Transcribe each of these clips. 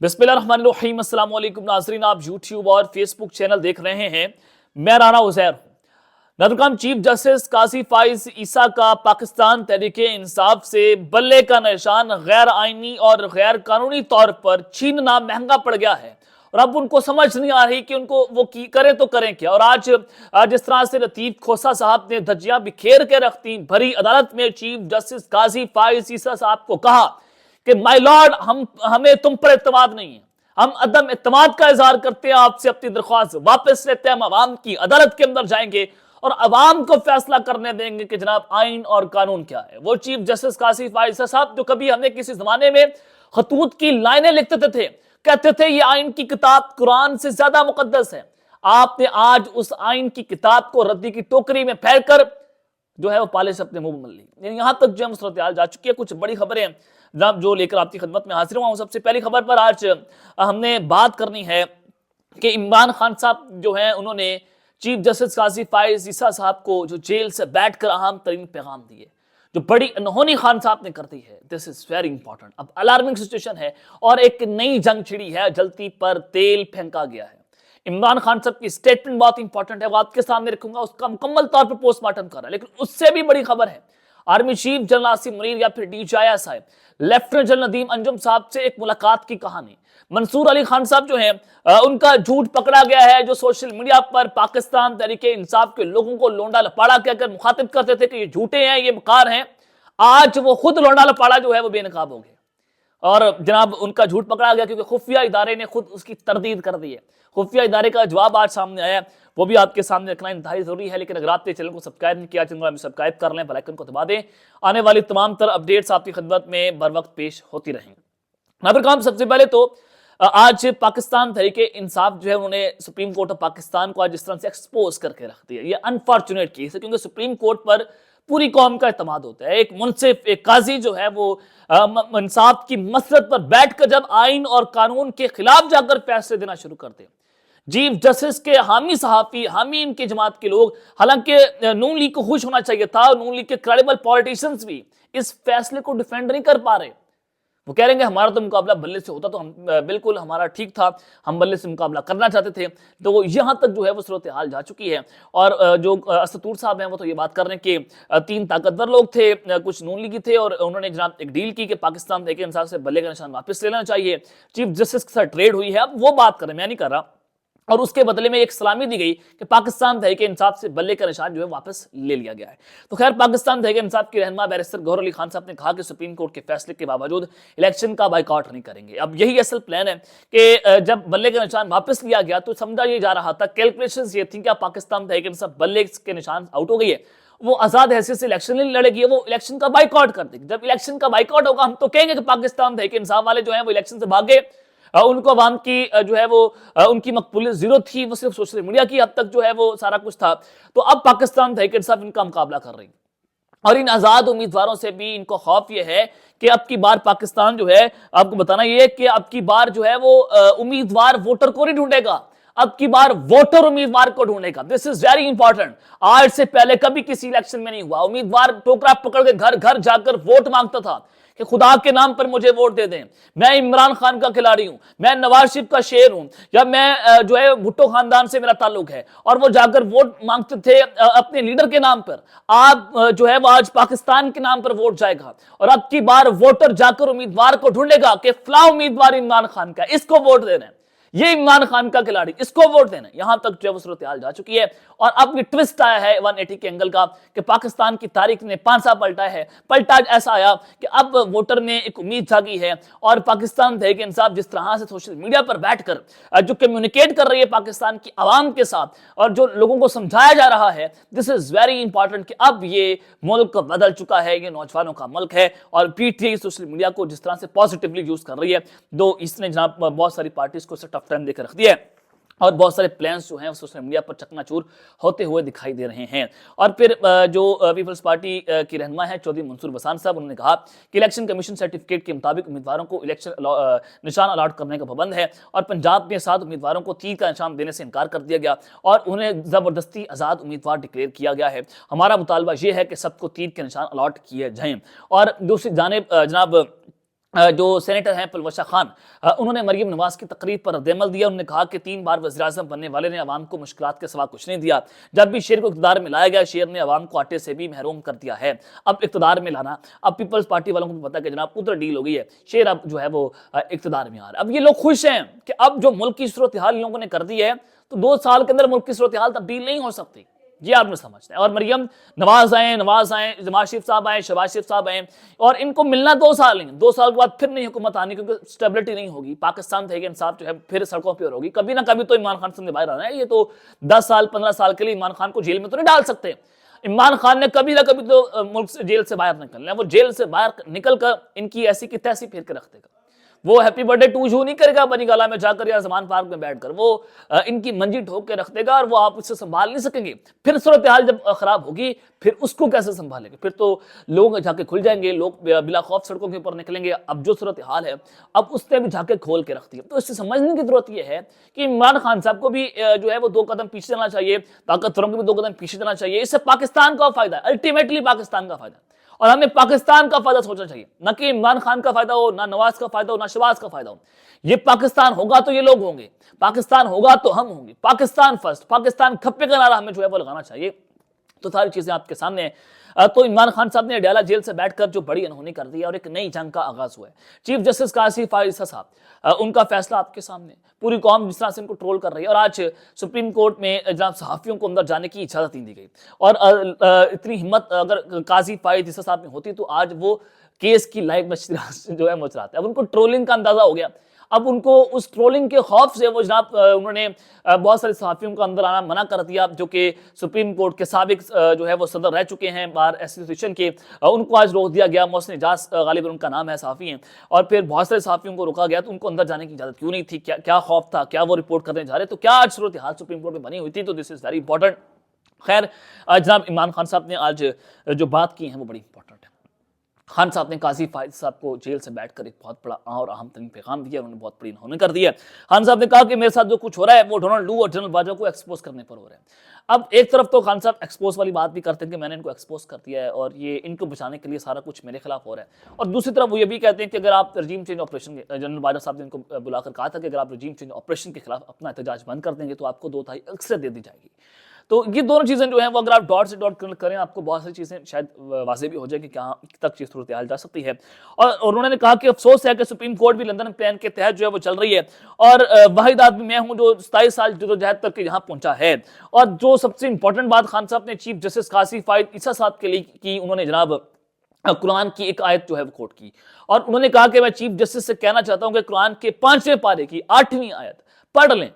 بسم اللہ الرحمن الرحیم۔ السلام علیکم ناظرین، آپ یوٹیوب اور فیس بک چینل دیکھ رہے ہیں۔ میں رانا عزیر ہوں۔ نادرکام چیف جسٹس قاضی فائز عیسیٰ کا پاکستان تحریک انصاف سے بلے کا نشان غیر آئینی اور غیر قانونی طور پر چھیننا مہنگا پڑ گیا ہے، اور اب ان کو سمجھ نہیں آ رہی کہ ان کو وہ کریں تو کریں کیا۔ اور آج جس طرح سے لطیف کھوسہ صاحب نے دھجیاں بکھیر کے رکھ دیں، بھری عدالت میں چیف جسٹس قاضی فائز عیسیٰ صاحب کو کہا کہ مائی لارڈ، ہمیں تم پر اعتماد نہیں ہے، ہم عدم اعتماد کا اظہار کرتے ہیں، آپ سے اپنی درخواست واپس لیتے ہیں، ہم عوام کی عدالت کے اندر جائیں گے اور عوام کو فیصلہ کرنے دیں گے کہ جناب آئین اور قانون کیا ہے۔ وہ چیف جسٹس قاضی فائز صاحب جو کبھی ہمیں کسی زمانے میں خطوط کی لائنیں لکھتے تھے، کہتے تھے یہ آئین کی کتاب قرآن سے زیادہ مقدس ہے، آپ نے آج اس آئین کی کتاب کو ردی کی ٹوکری میں پھیر کر جو ہے وہ پالش اپنے منہ میں مل لی۔ یعنی یہاں تک جو ہے صورتحال جا چکی ہے۔ کچھ بڑی خبریں جناب جو لے کر آپ کی خدمت میں حاضر ہوا ہوں۔ سب سے پہلی خبر پر آج ہم نے بات کرنی ہے کہ عمران خان صاحب جو ہیں انہوں نے چیف جسٹس قاضی فائز عیسیٰ صاحب کو جو جیل سے بیٹھ کر اہم ترین پیغام دیے، جو بڑی انہونی خان صاحب نے کر دی ہے۔ دس از ویری امپورٹنٹ۔ اب الارمنگ سچویشن ہے اور ایک نئی جنگ چھڑی ہے، جلتی پر تیل پھینکا گیا ہے۔ عمران خان صاحب کی سٹیٹمنٹ بہت امپورٹنٹ ہے، وہ آپ کے سامنے رکھوں گا، اس کا مکمل طور پر پوسٹ مارٹم کر رہا ہے۔ لیکن اس سے بھی بڑی خبر ہے، army chief general Asif Munir یا پھر D G I S I lieutenant general Nadeem Anjum صاحب سے ایک ملاقات کی کہانی۔ منصور علی خان صاحب جو ہیں ان کا جھوٹ پکڑا گیا ہے، جو سوشل میڈیا پر پاکستان تحریک انصاف کے لوگوں کو لونڈا لپاڑا کہہ کر مخاطب کرتے تھے کہ یہ جھوٹے ہیں، یہ مکار ہیں، آج وہ خود لونڈا لپاڑا جو ہے وہ بے نقاب ہو گئے اور جناب ان کا جھوٹ پکڑا گیا کیونکہ خفیہ ادارے نے خود اس کی تردید کر دی ہے۔ خفیہ ادارے کا جواب آج سامنے آیا ہے، وہ بھی آپ کے سامنے رکھنا انتہائی ضروری ہے۔ لیکن اگر آپ نے چینل کو سبسکرائب نہیں کیا، چینل کو سبسکرائب کر لیں، بیل آئیکن کو دبا دیں، آنے والی تمام تر اپڈیٹس آپ کی خدمت میں بر وقت پیش ہوتی رہیں گی۔ ناظرین، سب سے پہلے تو آج پاکستان تحریک انصاف جو ہے انہوں نے سپریم کورٹ آف پاکستان کو آج اس طرح سے ایکسپوز کر کے رکھ دیا۔ یہ انفارچونیٹ کیس ہے کیونکہ سپریم کورٹ پر پوری قوم کا اعتماد ہوتا ہے۔ ایک منصف، ایک قاضی جو ہے وہ انصاف کی مسرت پر بیٹھ کر جب آئین اور قانون کے خلاف جا کر فیصلے دینا شروع کرتے ہیں، چیف جسٹس کے حامی صحافی، حامی ان کی جماعت کے لوگ، حالانکہ نون لیگ کو خوش ہونا چاہیے تھا، نون لیگ کے کریڈیبل پولیٹیشنز بھی اس فیصلے کو ڈیفینڈ نہیں کر پا رہے۔ وہ کہہ رہے ہیں کہ ہمارا تو مقابلہ بلے سے ہوتا تو ہم بالکل ہمارا ٹھیک تھا، ہم بلے سے مقابلہ کرنا چاہتے تھے۔ تو وہ یہاں تک جو ہے وہ صورتحال جا چکی ہے۔ اور جو اسطور صاحب ہیں وہ تو یہ بات کر رہے ہیں کہ 3 طاقتور لوگ تھے، کچھ نون لیگی تھے، اور انہوں نے جناب ایک ڈیل کی کہ پاکستان تحریک انصاف سے بلے کا نشان واپس لینا چاہیے، چیف جسٹس کے ساتھ ٹریڈ ہوئی ہے۔ اب وہ بات کر رہے ہیں، میں نہیں کر رہا، اور اس کے بدلے میں ایک سلامی دی گئی کہ پاکستان تحریک انصاف سے بلے کا نشان جو ہے واپس لے لیا گیا ہے۔ تو خیر، پاکستان تحریک انصاف کی رہنما بیرسٹر گوہر علی خان صاحب نے کہا کہ سپریم کورٹ کے فیصلے کے باوجود الیکشن کا بائیکاٹ نہیں کریں گے۔ اب یہی اصل پلان ہے کہ جب بلے کا نشان واپس لیا گیا تو سمجھا یہ جا رہا تھا، کیلکولیشنز یہ تھیں کہ پاکستان تحریک انصاف بلے کے نشان آؤٹ ہو گئی ہے، وہ آزاد حیثیت سے الیکشن نہیں لڑے گی، وہ الیکشن کا بائیکاٹ کر دے گی۔ جب الیکشن کا بائیکاٹ ہوگا ہم تو کہیں گے کہ پاکستان تحریک انصاف والے جو ہیں وہ الیکشن سے بھاگے، ان کو عوام کی جو ہے وہ ان کی مقبولیت زیرو تھی، وہ صرف سوشل میڈیا کی حد تک جو ہے وہ سارا کچھ تھا۔ تو اب پاکستان تحریک انصاف ان کا مقابلہ کر رہی ہے، اور ان آزاد امیدواروں سے بھی ان کو خوف یہ ہے کہ اب کی بار پاکستان جو ہے، آپ کو بتانا یہ ہے کہ اب کی بار جو ہے وہ امیدوار ووٹر کو نہیں ڈھونڈے گا، اب کی بار ووٹر امیدوار کو ڈھونڈے گا۔ دس از ویری امپورٹنٹ۔ آج سے پہلے کبھی کسی الیکشن میں نہیں ہوا، امیدوار ٹوکرا پکڑ کے گھر گھر جا کر ووٹ مانگتا تھا کہ خدا کے نام پر مجھے ووٹ دے دیں، میں عمران خان کا کھلاڑی ہوں، میں نواز شریف کا شیر ہوں، یا میں جو ہے بھٹو خاندان سے میرا تعلق ہے، اور وہ جا کر ووٹ مانگتے تھے اپنے لیڈر کے نام پر۔ آپ جو ہے وہ آج پاکستان کے نام پر ووٹ جائے گا، اور اب کی بار ووٹر جا کر امیدوار کو ڈھونڈے گا کہ فلاں امیدوار عمران خان کا، اس کو ووٹ دینا ہے، یہ عمران خان کا کھلاڑی، اس کو ووٹ دینا ہے۔ یہاں تک جو ہے وہ صورتحال جا چکی ہے، اور اب یہ ٹوسٹ آیا ہے 180 کے اینگل کا کہ پاکستان کی تاریخ نے پانسا پلٹا ہے۔ پلٹا ایسا آیا کہ اب ووٹر نے ایک امید جاگی ہے، اور پاکستان تحریک انصاف جس طرح سے سوشل میڈیا پر بیٹھ کر جو کمیونیکیٹ کر رہی ہے پاکستان کی عوام کے ساتھ، اور جو لوگوں کو سمجھایا جا رہا ہے، دس از ویری امپورٹنٹ کہ اب یہ ملک بدل چکا ہے، یہ نوجوانوں کا ملک ہے۔ اور P T I social media کو جس طرح سے پازیٹیولی یوز کر رہی ہے، تو اس نے جناب بہت ساری پارٹیز کو ٹف ٹائم دے کر رکھ دیا ہے، اور بہت سارے پلانز جو ہیں سوشل میڈیا پر چکنا چور ہوتے ہوئے دکھائی دے رہے ہیں۔ اور پھر جو پیپلز پارٹی کی رہنما ہے چودھری منصور بسان صاحب، انہوں نے کہا کہ الیکشن کمیشن سرٹیفکیٹ کے مطابق امیدواروں کو الیکشن نشان الاٹ کرنے کا پابند ہے، اور پنجاب میں 7 امیدواروں کو تیر کا نشان دینے سے انکار کر دیا گیا، اور انہیں زبردستی آزاد امیدوار ڈکلیئر کیا گیا ہے۔ ہمارا مطالبہ یہ ہے کہ سب کو تیر کے نشان الاٹ کیے جائیں۔ اور دوسری جانب جناب جو سینیٹر ہیں پلوشہ خان، انہوں نے مریم نواز کی تقریر پر رد عمل دیا. انہوں نے کہا کہ 3 بار وزیر اعظم بننے والے نے عوام کو مشکلات کے سوا کچھ نہیں دیا. جب بھی شیر کو اقتدار میں لایا گیا، شیر نے عوام کو آٹے سے بھی محروم کر دیا ہے. اب اقتدار میں لانا، اب پیپلز پارٹی والوں کو پتا کہ جناب ادھر ڈیل ہو گئی ہے، شیر اب جو ہے وہ اقتدار میں آ رہا ہے. اب یہ لوگ خوش ہیں کہ اب جو ملک کی صورتحال لوگوں نے کر دی ہے تو 2 سال کے اندر ملک کی صورتحال تبدیل نہیں ہو سکتی. یہ آپ نے سمجھتے ہیں. اور مریم نواز آئیں، جماعت شریف صاحب آئیں، شہباز شریف صاحب آئیں، اور ان کو ملنا 2 سال نہیں، 2 سال کے بعد پھر نہیں حکومت آنی، کیونکہ اسٹیبلٹی نہیں ہوگی. پاکستان تحریک انصاف جو ہے پھر سڑکوں پہ ہوگی. کبھی نہ کبھی تو عمران خان سے باہر آنا ہے. یہ تو 10 سال 15 سال کے لیے عمران خان کو جیل میں تو نہیں ڈال سکتے. عمران خان نے کبھی نہ کبھی تو ملک سے جیل سے باہر نکلنا ہے. وہ جیل سے باہر نکل کر ان کی ایسی کی تیسی پھیر کے رکھ دے گا. وہ happy birthday to you نہیں کرے گا بنی گالا میں جا کر یا زمان پارک میں بیٹھ کر. وہ ان کی منجی ٹھوک کے رکھ دے گا اور وہ آپ اس سے سنبھال نہیں سکیں گے. پھر صورتحال جب خراب ہوگی پھر اس کو کیسے سنبھالیں گے؟ پھر تو لوگ جا کے کھل جائیں گے، لوگ بلا خوف سڑکوں کے اوپر نکلیں گے. اب جو صورتحال ہے اب اس نے بھی جا کے کھول کے رکھ دی ہے. تو اس سے سمجھنے کی ضرورت یہ ہے کہ عمران خان صاحب کو بھی جو ہے وہ 2 قدم پیچھے جانا چاہیے، طاقتوروں کو بھی 2 قدم پیچھے جانا چاہیے. اس سے پاکستان کا فائدہ ہے، الٹیمیٹلی پاکستان کا فائدہ ہے. اور ہمیں پاکستان کا فائدہ سوچنا چاہیے، نہ کہ عمران خان کا فائدہ ہو، نہ نواز کا فائدہ ہو، نہ شہباز کا فائدہ ہو. یہ پاکستان ہوگا تو یہ لوگ ہوں گے، پاکستان ہوگا تو ہم ہوں گے. پاکستان فرسٹ، پاکستان کھپے کا نعرہ ہمیں جو ہے وہ لگانا چاہیے. تو ساری چیزیں آپ کے سامنے ہیں. تو عمران خان صاحب نے اڈیالہ جیل سے بیٹھ کر جو بڑی انہونی کر دی اور ایک نئی جنگ کا آغاز ہوا ہے. چیف جسٹس قاضی فائز عیسیٰ صاحب، ان کا فیصلہ آپ کے سامنے. پوری قوم جس طرح سے ان کو ٹرول کر رہی ہے، اور آج سپریم کورٹ میں جناب صحافیوں کو اندر جانے کی اجازت نہیں دی گئی. اور اتنی ہمت اگر قاضی فائز عیسیٰ صاحب میں ہوتی تو آج وہ کیس کی لائیو جو ہے مچراتے. اب ان کو ٹرولنگ کا اندازہ ہو گیا. اب ان کو اس ٹرولنگ کے خوف سے وہ جناب انہوں نے بہت سارے صحافیوں کو اندر آنا منع کر دیا، جو کہ سپریم کورٹ کے سابق جو ہے وہ صدر رہ چکے ہیں بار ایسوسیشن کے. ان کو آج روک دیا گیا. محسن اجاز غالباً ان کا نام ہے، صحافی ہیں. اور پھر بہت سارے صحافیوں کو روکا گیا. تو ان کو اندر جانے کی اجازت کیوں نہیں تھی؟ کیا خوف تھا؟ کیا وہ رپورٹ کرنے جا رہے؟ تو کیا آج صورتحال سپریم کورٹ میں بنی ہوئی تھی؟ تو دس از ویری امپورٹنٹ. خیر، جناب عمران خان صاحب نے آج جو بات کی ہیں وہ بڑی امپورٹنٹ ہے. خان صاحب نے قاضی فائز صاحب کو جیل سے بیٹھ کر ایک بہت بڑا اور اہم ترین پیغام دیا. انہوں نے بہت بڑی انہوں نے کر دیا. خان صاحب نے کہا کہ میرے ساتھ جو کچھ ہو رہا ہے وہ ڈونلڈ لو اور جنرل باجوہ کو ایکسپوز کرنے پر ہو رہا ہے. اب ایک طرف تو خان صاحب ایکسپوز والی بات بھی کرتے ہیں کہ میں نے ان کو ایکسپوز کر دیا ہے اور یہ ان کو بچانے کے لیے سارا کچھ میرے خلاف ہو رہا ہے. اور دوسری طرف وہ یہ بھی کہتے ہیں کہ اگر آپ regime change operation, general Bajwa صاحب نے ان کو بلا کر کہا تھا کہ اگر آپ رجیم چینج آپریشن کے خلاف اپنا احتجاج بند کر دیں گے تو آپ کو 2/3 اکثریت دے دی جائے گی. تو یہ دونوں چیزیں جو ہیں وہ اگر آپ ڈاٹ سے ڈاٹ کریں آپ کو بہت سی چیزیں شاید واضح بھی ہو جائے کہ کہاں تک چیز صورتحال جا سکتی ہے. اور انہوں نے کہا کہ افسوس ہے کہ سپریم کورٹ بھی لندن پلان کے تحت جو ہے وہ چل رہی ہے اور واحد آدمی میں ہوں جو 27 سال جدوجہد کر کے یہاں پہنچا ہے. اور جو سب سے امپورٹنٹ بات خان صاحب نے چیف جسٹس قاضی فائز عیسیٰ صاحب کے لیے کی، انہوں نے جناب قرآن کی ایک آیت جو ہے وہ کوٹ کی. اور انہوں نے کہا کہ میں چیف جسٹس سے کہنا چاہتا ہوں کہ قرآن کے 5ویں پارے کی 8ویں آیت پڑھ لیں.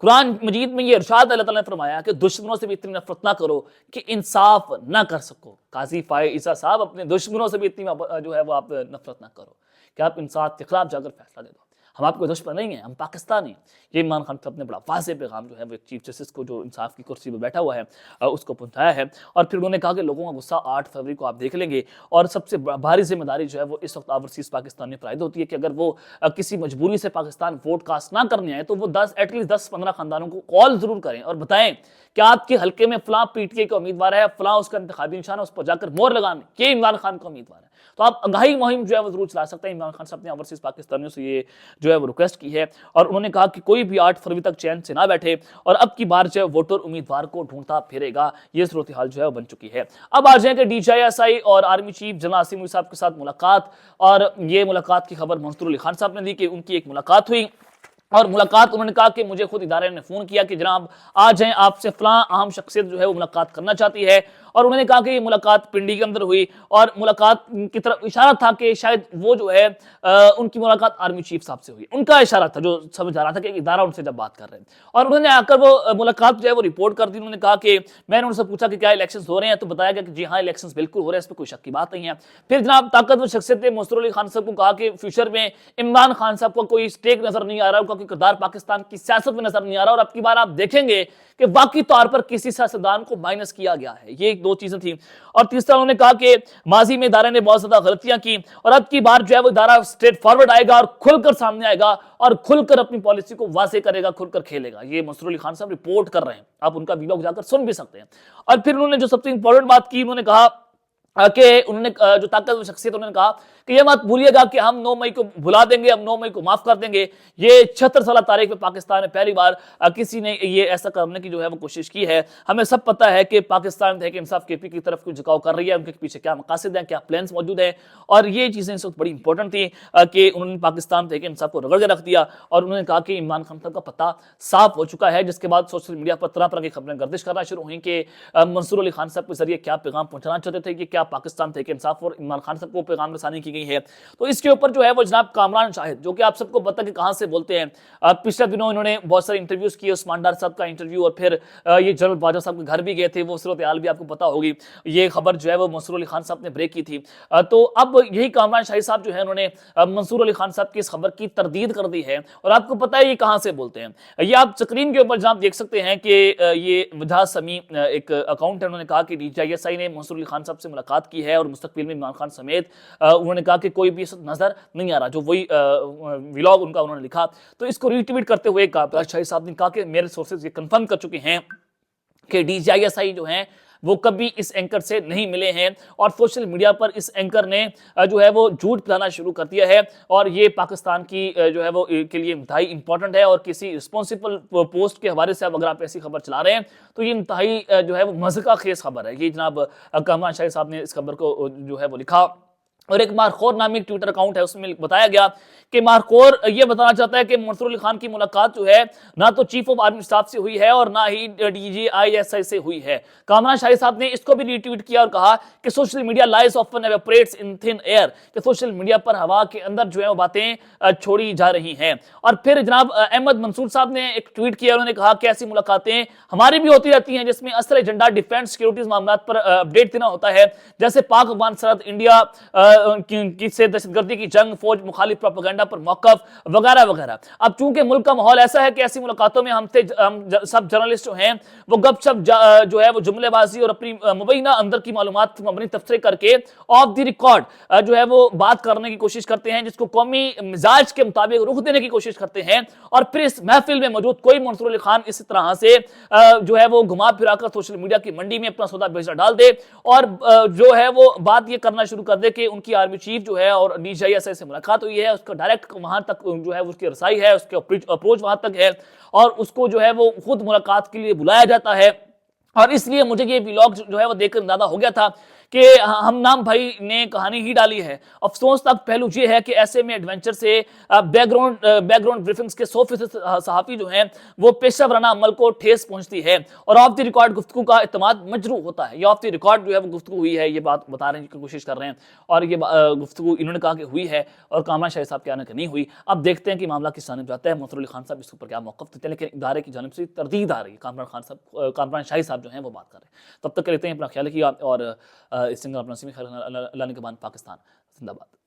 قرآن مجید میں یہ ارشاد اللہ تعالیٰ نے فرمایا کہ دشمنوں سے بھی اتنی نفرت نہ کرو کہ انصاف نہ کر سکو. قاضی فائز عیسیٰ صاحب، اپنے دشمنوں سے بھی اتنی جو ہے وہ آپ نفرت نہ کرو کہ آپ انصاف کے خلاف جا کر فیصلہ دے دو. ہم آپ کو دشمن نہیں ہیں، ہم پاکستانی ہیں. یہ عمران خان صاحب نے بڑا واضح پیغام جو ہے وہ چیف جسٹس کو جو انصاف کی کرسی پہ بیٹھا ہوا ہے اس کو پہنچایا ہے. اور پھر انہوں نے کہا کہ لوگوں کا غصہ 8 فروری کو آپ دیکھ لیں گے. اور سب سے بھاری ذمہ داری جو ہے وہ اس وقت اوورسیز پاکستانیوں پر عائد ہوتی ہے کہ اگر وہ کسی مجبوری سے پاکستان ووٹ کاسٹ نہ کرنے آئے تو وہ ایٹ لیسٹ 10-15 خاندانوں کو کال ضرور کریں اور بتائیں کہ آپ کے حلقے میں فلاں پی ٹی آئی کا امیدوار ہے، فلاں اس کا انتخابی نشان ہے، اس پر جا کر مور لگانے کہ عمران خان کا امیدوار ہے. تو آپ آگاہی مہم جو ہے وہ ضرور چلا سکتے ہیں. عمران خان صاحب نے اوورسیز پاکستانیوں سے یہ جو ہے وہ ریکویسٹ کی ہے. اور انہوں نے کہا کہ کوئی بھی 8 فروری تک چین سے نہ بیٹھے اور اب کی بار جو ہے ووٹر امیدوار کو ڈھونڈتا پھرے گا. یہ صورتحال جو ہے وہ بن چکی ہے. اب آ جائیں کہ DJSI اور army chief general Asim Munir صاحب کے ساتھ ملاقات. اور یہ ملاقات کی خبر منصور علی خان صاحب نے دی کہ ان کی ایک ملاقات ہوئی. اور ملاقات انہوں نے کہا کہ مجھے خود ادارے نے فون کیا کہ جناب آ جائیں، آپ سے فلاں اہم شخصیت جو ہے وہ ملاقات کرنا چاہتی ہے. اور انہوں نے کہا کہ یہ ملاقات پنڈی کے اندر ہوئی اور ملاقات کی طرف اشارہ تھا کہ شاید وہ جو ہے ان کی ملاقات آرمی چیف صاحب سے ہوئی. ان کا اشارہ تھا جو سمجھ آ رہا تھا کہ ادارہ ان سے جب بات کر رہے ہیں. اور انہوں نے آ کر وہ ملاقات جو ہے وہ رپورٹ کر دی. انہوں نے کہا کہ میں نے ان سے پوچھا کہ کیا الیکشنز ہو رہے ہیں، تو بتایا گیا کہ جی ہاں الیکشنز بالکل ہو رہے ہیں، اس پہ کوئی شک کی بات نہیں ہے. پھر جناب طاقتور شخصیت نے منصور علی خان صاحب کو کہا کہ فیوچر میں عمران خان صاحب کو کوئی اسٹیک نظر نہیں آ رہا، ان کا کردار پاکستان کی سیاست میں نظر نہیں آ رہا. اور اب کی بار آپ دیکھیں گے کہ واقعی طور پر کسی سیاستدان کو مائنس کیا گیا ہے. یہ 2 چیزیں تھیں. اور تیسرا انہوں نے کہا کہ ماضی میں ادارے نے بہت زیادہ غلطیاں کی اور اب کی بار جو ہے وہ ادارہ اسٹریٹ فارورڈ آئے گا اور کھل کر سامنے آئے گا اور کھل کر اپنی پالیسی کو واضح کرے گا، کھل کر کھیلے گا. یہ منصور علی خان صاحب رپورٹ کر رہے ہیں، آپ ان کا ویلاگ جا کر سن بھی سکتے ہیں. اور پھر انہوں نے جو سب سے امپورٹنٹ بات کی، انہوں نے کہا کہ انہوں نے جو طاقتور شخصیت انہوں نے کہا کہ یہ مت بھولیے گا کہ ہم 9 مئی کو بھلا دیں گے، ہم 9 مئی کو معاف کر دیں گے۔ یہ 76 سالہ تاریخ میں پاکستان میں پہلی بار کسی نے یہ ایسا کرنے کی جو ہے وہ کوشش کی ہے۔ ہمیں سب پتہ ہے کہ پاکستان تحریک انصاف کے پی کی طرف کوئی جھکاؤ کر رہی ہے، ان کے پیچھے کیا مقاصد ہیں، کیا پلانز موجود ہیں، اور یہ چیزیں اس وقت بڑی امپورٹنٹ تھیں کہ انہوں نے پاکستان تحریک انصاف کو رگڑ کے رکھ دیا، اور انہوں نے کہا کہ عمران خان صاحب کا پتہ صاف ہو چکا ہے، جس کے بعد سوشل میڈیا پر طرح طرح کی خبریں گردش کرنا شروع ہوئیں کہ منصور علی خان صاحب کے ذریعے کیا پیغام پہنچانا چاہتے تھے، کہ کیا پاکستان تحریک انصاف اور عمران خان صاحب کو پیغام رسانی کی گئی ہے۔ تو اس کے اوپر جو ہے وہ جناب کامران شاہد، جو کہ آپ سب کو پتہ کہ کہاں سے بولتے ہیں، پچھلے دنوں انہوں نے بہت سارے انٹرویوز کیے، عثمان ڈار صاحب کا انٹرویو، اور پھر یہ جنرل باجوہ صاحب کے گھر بھی گئے تھے، وہ صورتحال بھی آپ کو پتہ ہوگی، یہ خبر جو ہے وہ منصور علی خان صاحب نے بریک کی تھی۔ تو اب یہی کامران شاہد صاحب جو ہے انہوں نے منصور علی خان صاحب کی اس خبر کی تردید کر دی ہے، اور آپ کو پتہ ہے یہ کہاں سے بولتے ہیں۔ یہ آپ سکرین کے اوپر جناب دیکھ سکتے ہیں کہ یہ وجہ سمی ایک اکاؤنٹ ہے، انہوں نے کہا کہ ڈی جی آئی ایس آئی نے منصور علی خان صاحب سے ملاقات کی ہے، اور مستقبل میں عمران خان سمیت انہوں نے کہا کہ کوئی بھی اس وقت نظر نہیں آ رہا، جو وہی ولاگ ان کا انہوں نے لکھا۔ تو اس کو ری ٹویٹ کرتے ہوئے کامران شاہد صاحب نے کہا کہ میرے سورسز یہ کنفرم کر چکے ہیں کہ ڈی جی آئی ایس آئی جو ہیں وہ کبھی اس اینکر سے نہیں ملے ہیں، اور سوشل میڈیا پر اس اینکر نے جو ہے وہ جھوٹ پھیلانا شروع کر دیا ہے، اور یہ پاکستان کی جو ہے وہ کے لیے انتہائی امپورٹنٹ ہے، اور کسی رسپانسبل پوسٹ کے حوالے سے اب اگر آپ ایسی خبر چلا رہے ہیں تو یہ انتہائی جو ہے وہ مضحکہ خیز خبر ہے۔ یہ جناب کامران شاہد صاحب نے اس خبر کو جو ہے وہ لکھا، اور ایک مارخور نامی ٹویٹر اکاؤنٹ ہے، اس میں بتایا گیا کہ مارخور یہ بتانا چاہتا ہے کہ منصور علی خان کی ملاقات جو ہے نہ تو چیف آف آرمی اسٹاف سے ہوئی ہے، اور نہ ہی ڈی جی آئی ایس آئی سے ہوئی ہے۔ کامران شاہد صاحب نے اس کو بھی ری ٹویٹ کیا اور کہا کہ سوشل میڈیا لائز آفن ایویپریٹس ان تھن ایئر، کہ سوشل میڈیا پر ہوا کے اندر جو ہے وہ باتیں چھوڑی جا رہی ہیں۔ اور پھر جناب احمد منصور صاحب نے ایک ٹویٹ کیا، انہوں نے کہا کہ ایسی ملاقاتیں ہماری بھی ہوتی رہتی ہیں، جس میں اصل ایجنڈا ڈیفینس سیکیورٹیز معاملات پر اپڈیٹ دینا ہوتا ہے، جیسے پاک افغان سرحد، انڈیا سے دہشت گردی کی جنگ، فوج مخالف پروپیگنڈا پر موقف وغیرہ وغیرہ۔ اب چونکہ ملک کا ماحول ایسا ہے کہ ایسی ملاقاتوں میں ہم سب جرنلسٹ جو ہیں وہ گپ شپ جو ہے وہ جملے بازی اور اپنی مبینہ اندر کی معلومات مبنی تبصرے کر کے آف دی ریکارڈ جو ہے وہ بات کرنے کی کوشش کرتے ہیں، جس کو قومی مزاج کے مطابق رخ دینے کی کوشش کرتے ہیں، اور پھر اس محفل میں موجود کوئی منصور علی خان اس طرح سے جو ہے وہ گھما پھرا کر سوشل میڈیا کی منڈی میں اپنا سودا بیچنا ڈال دے، اور جو ہے وہ بات یہ کرنا شروع کر دے کہ ان کی آرمی چیف جو ہے اور ڈی جی آئی ایس آئی سے ملاقات ہوئی ہے، اس کا ڈائریکٹ وہاں تک جو ہے اس کی رسائی ہے، اس کے اپروچ وہاں تک ہے، اور اس کو جو ہے وہ خود ملاقات کے لیے بلایا جاتا ہے۔ اور اس لیے مجھے یہ ویلاگ جو ہے وہ دیکھ کر اندازہ ہو گیا تھا کہ ہم نام بھائی نے کہانی ہی ڈالی ہے۔ افسوس تک پہلو یہ ہے کہ ایسے میں ایڈونچر سے بیک گراؤنڈ بریفنگز کے 100% صحافی جو ہیں وہ پیشہ ورانہ عمل کو ٹھیس پہنچتی ہے، اور آف دی ریکارڈ گفتگو کا اعتماد مجروح ہوتا ہے۔ یہ آف دی ریکارڈ جو ہے وہ گفتگو ہوئی ہے، یہ بات بتا رہے ہیں کہ کوشش کر رہے ہیں، اور یہ گفتگو انہوں نے کہا کہ ہوئی ہے، اور کامران شاہد صاحب کہنا کہ نہیں ہوئی۔ اب دیکھتے ہیں کہ معاملہ کس جانب جاتا ہے، منصور علی خان صاحب اس کے اوپر کیا موقف دیتے ہیں، لیکن ادارے کی جانب سے تردید آ رہی ہے، کامران شاہد صاحب جو ہیں وہ بات کر رہے ہیں۔ تب تک کے لیتے ہیں، اپنا خیال رکھیے، اور اس سنگر اپنا سمی خیر، اللہ نگہبان، پاکستان زندہ باد۔